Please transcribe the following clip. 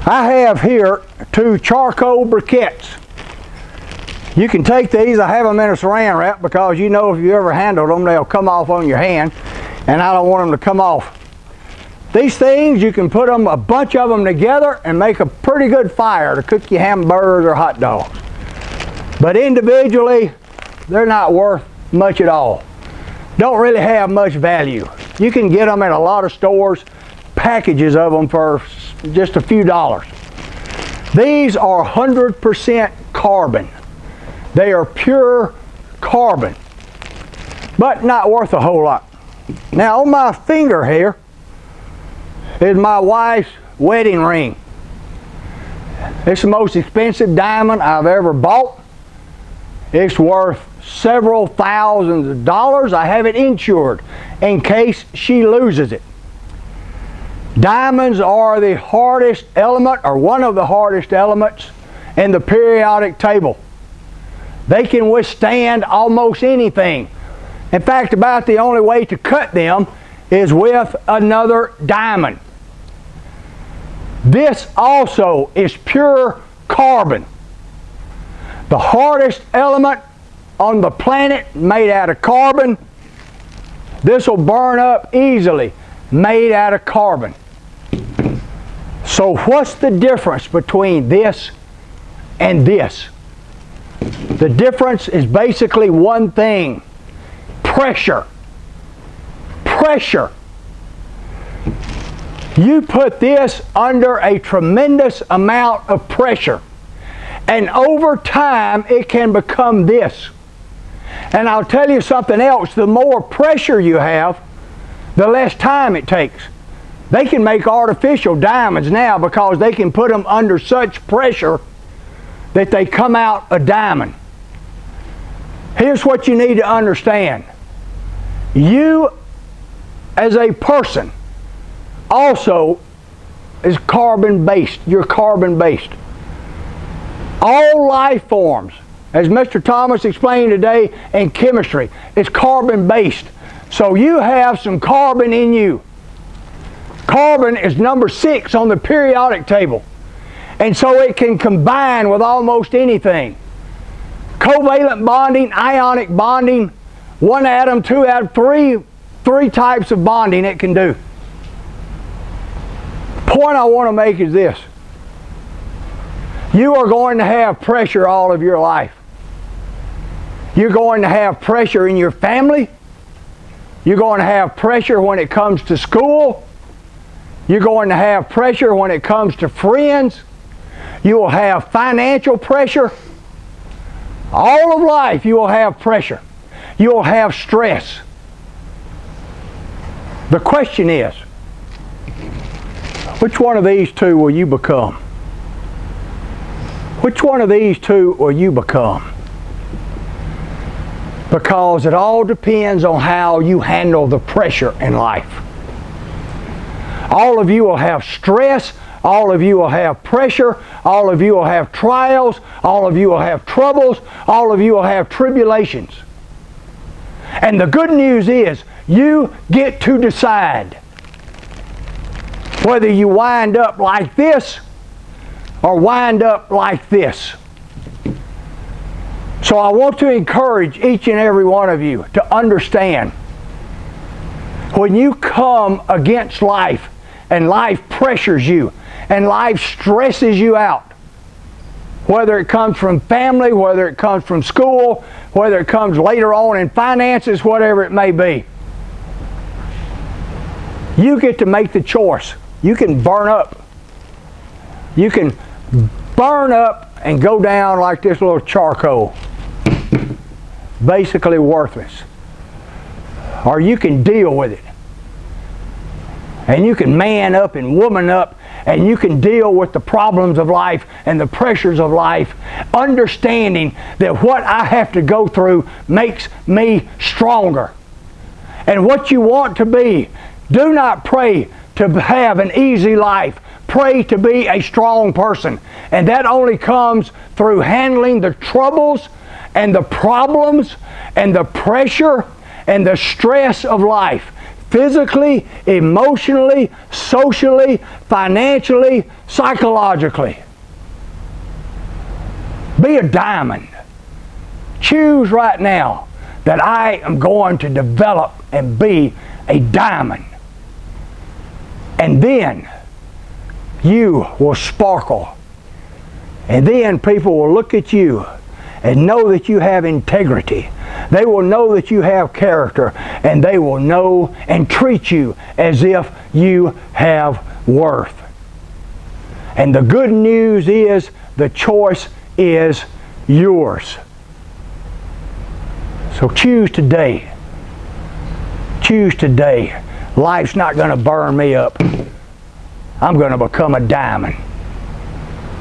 I have here 2 charcoal briquettes. You can take these. I have them in a saran wrap because you know if you ever handled them, they'll come off on your hand, and I don't want them to come off. These things, you can put them, a bunch of them together and make a pretty good fire to cook your hamburgers or hot dogs. But individually, they're not worth much at all. Don't really have much value. You can get them at a lot of stores, packages of them for just a few dollars. These are 100% carbon. They are pure carbon, but not worth a whole lot. Now on my finger here is my wife's wedding ring. It's the most expensive diamond I've ever bought. It's worth several thousands of dollars. I have it insured in case she loses it. Diamonds are the hardest element, or one of the hardest elements in the periodic table. They can withstand almost anything. In fact, about the only way to cut them is with another diamond. This also is pure carbon. The hardest element on the planet made out of carbon. This will burn up easily, made out of carbon. So what's the difference between this and this? The difference is basically one thing: pressure. Pressure. You put this under a tremendous amount of pressure, and over time it can become this. And I'll tell you something else: the more pressure you have, the less time it takes. They can make artificial diamonds now because they can put them under such pressure that they come out a diamond. Here's what you need to understand. You, as a person, also is carbon-based. You're carbon-based. All life forms, as Mr. Thomas explained today in chemistry, is carbon-based. So you have some carbon in you. Carbon is number 6 on the periodic table. And so it can combine with almost anything. Covalent bonding, ionic bonding, 1 atom, 2 atom, 3 types of bonding it can do. The point I want to make is this: you are going to have pressure all of your life. You're going to have pressure in your family. You're going to have pressure when it comes to school. You're going to have pressure when it comes to friends. You will have financial pressure. All of life you will have pressure. You will have stress. The question is, which one of these 2 will you become? Which one of these 2 will you become? Because it all depends on how you handle the pressure in life. All of you will have stress. All of you will have pressure. All of you will have trials. All of you will have troubles. All of you will have tribulations. And the good news is, you get to decide whether you wind up like this or wind up like this. So I want to encourage each and every one of you to understand, when you come against life and life pressures you and life stresses you out, whether it comes from family, whether it comes from school, whether it comes later on in finances, whatever it may be, you get to make the choice. You can burn up. You can burn up and go down like this little charcoal, basically worthless. Or you can deal with it. And you can man up and woman up, and you can deal with the problems of life and the pressures of life, understanding that what I have to go through makes me stronger. And what you want to be, do not pray to have an easy life. Pray to be a strong person. And that only comes through handling the troubles and the problems and the pressure and the stress of life. physically, emotionally, socially, financially, psychologically. Be a diamond. Choose right now that I am going to develop and be a diamond. And then you will sparkle. And then people will look at you and know that you have integrity. They will know that you have character, and they will know and treat you as if you have worth. And the good news is the choice is yours. So choose today. Choose today. Life's not going to burn me up. I'm going to become a diamond.